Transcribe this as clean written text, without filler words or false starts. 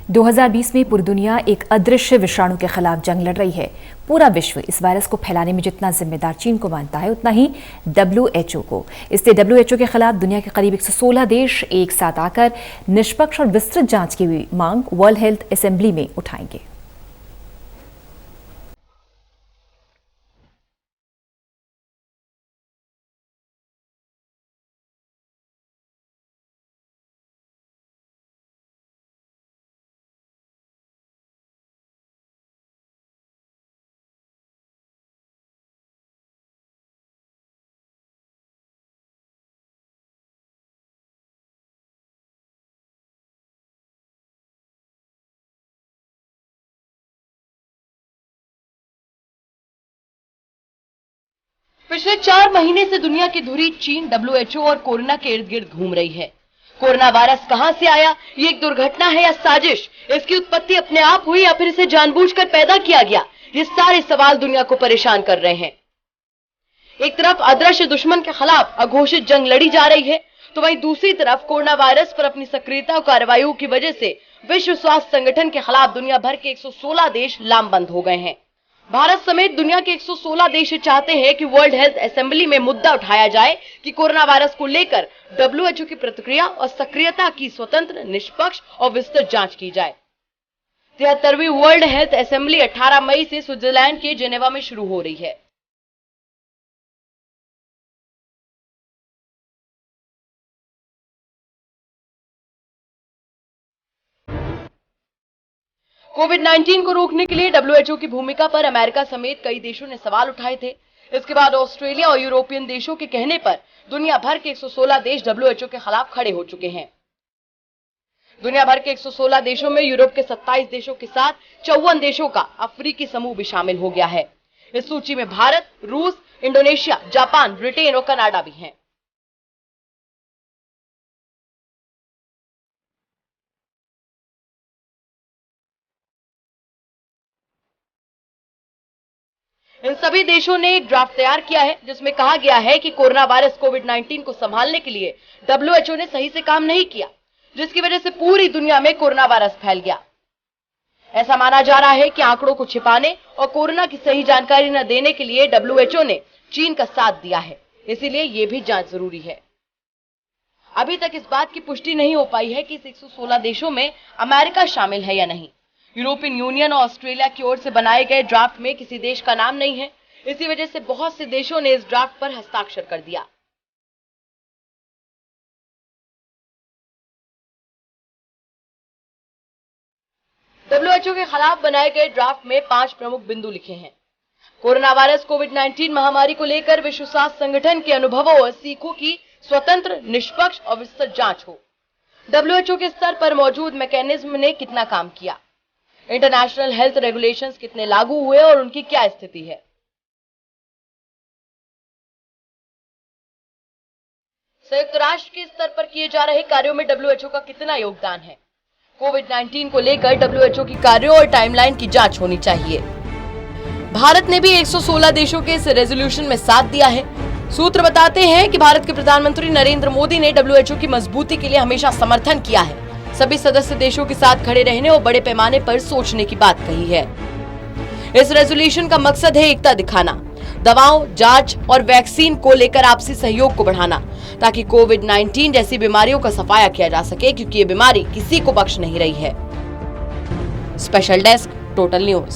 2020 में पूरी दुनिया एक अदृश्य विषाणु के खिलाफ जंग लड़ रही है। पूरा विश्व इस वायरस को फैलाने में जितना जिम्मेदार चीन को मानता है, उतना ही WHO को। इसलिए WHO के खिलाफ दुनिया के करीब 116 देश एक साथ आकर निष्पक्ष और विस्तृत जांच की मांग वर्ल्ड हेल्थ असेंबली में उठाएंगे। पिछले 4 महीने से दुनिया की धुरी चीन WHO और कोरोना के इर्द गिर्द घूम रही है। कोरोना वायरस कहां से आया, ये एक दुर्घटना है या साजिश, इसकी उत्पत्ति अपने आप हुई या फिर इसे जानबूझकर पैदा किया गया, ये सारे सवाल दुनिया को परेशान कर रहे हैं। एक तरफ अदृश्य दुश्मन के खिलाफ अघोषित जंग लड़ी जा रही है, तो वहीं दूसरी तरफ कोरोना वायरस पर अपनी सक्रियता और कार्रवाइयों की वजह से विश्व स्वास्थ्य संगठन के खिलाफ दुनिया भर के 116 देश लामबंद हो गए हैं। भारत समेत दुनिया के 116 देश चाहते हैं कि वर्ल्ड हेल्थ असेंबली में मुद्दा उठाया जाए कि कोरोना वायरस को लेकर WHO की प्रतिक्रिया और सक्रियता की स्वतंत्र, निष्पक्ष और विस्तृत जांच की जाए। 73वीं वर्ल्ड हेल्थ असेंबली 18 मई से स्विट्जरलैंड के जेनेवा में शुरू हो रही है। कोविड-19 को रोकने के लिए WHO की भूमिका पर अमेरिका समेत कई देशों ने सवाल उठाए थे। इसके बाद ऑस्ट्रेलिया और यूरोपियन देशों के कहने पर दुनिया भर के 116 देश WHO के खिलाफ खड़े हो चुके हैं। दुनिया भर के 116 देशों में यूरोप के 27 देशों के साथ 54 देशों का अफ्रीकी समूह भी शामिल हो गया है। इस सूची में भारत, रूस, इंडोनेशिया, जापान, ब्रिटेन और कनाडा भी हैं। इन सभी देशों ने एक ड्राफ्ट तैयार किया है जिसमें कहा गया है कि कोरोना वायरस कोविड-19 को संभालने के लिए WHO ने सही से काम नहीं किया, जिसकी वजह से पूरी दुनिया में कोरोना वायरस फैल गया। ऐसा माना जा रहा है कि आंकड़ों को छिपाने और कोरोना की सही जानकारी न देने के लिए WHO ने चीन का साथ दिया है, इसीलिए ये भी जांच जरूरी है। अभी तक इस बात की पुष्टि नहीं हो पाई है कि इस 116 देशों में अमेरिका शामिल है या नहीं। यूरोपियन यूनियन और ऑस्ट्रेलिया की ओर से बनाए गए ड्राफ्ट में किसी देश का नाम नहीं है, इसी वजह से बहुत से देशों ने इस ड्राफ्ट पर हस्ताक्षर कर दिया। WHO के खिलाफ बनाए गए ड्राफ्ट में 5 प्रमुख बिंदु लिखे हैं। कोरोना वायरस कोविड-19 महामारी को लेकर विश्व स्वास्थ्य संगठन के अनुभवों और सीखों की स्वतंत्र, निष्पक्ष और विस्तृत जांच हो। WHO के स्तर पर मौजूद मैकेनिज्म ने कितना काम किया, इंटरनेशनल हेल्थ रेगुलेशंस कितने लागू हुए और उनकी क्या स्थिति है। संयुक्त राष्ट्र के स्तर पर किए जा रहे कार्यों में WHO का कितना योगदान है। कोविड-19 को लेकर WHO की कार्यों और टाइमलाइन की जांच होनी चाहिए। भारत ने भी 116 देशों के इस रेजोल्यूशन में साथ दिया है। सूत्र बताते हैं कि भारत के प्रधानमंत्री नरेंद्र मोदी ने WHO की मजबूती के लिए हमेशा समर्थन किया है। सभी सदस्य देशों के साथ खड़े रहने और बड़े पैमाने पर सोचने की बात कही है। इस रेजोल्यूशन का मकसद है एकता दिखाना, दवाओं, जांच और वैक्सीन को लेकर आपसी सहयोग को बढ़ाना, ताकि कोविड-19 जैसी बीमारियों का सफाया किया जा सके, क्योंकि ये बीमारी किसी को बख्श नहीं रही है। Special desk, total news.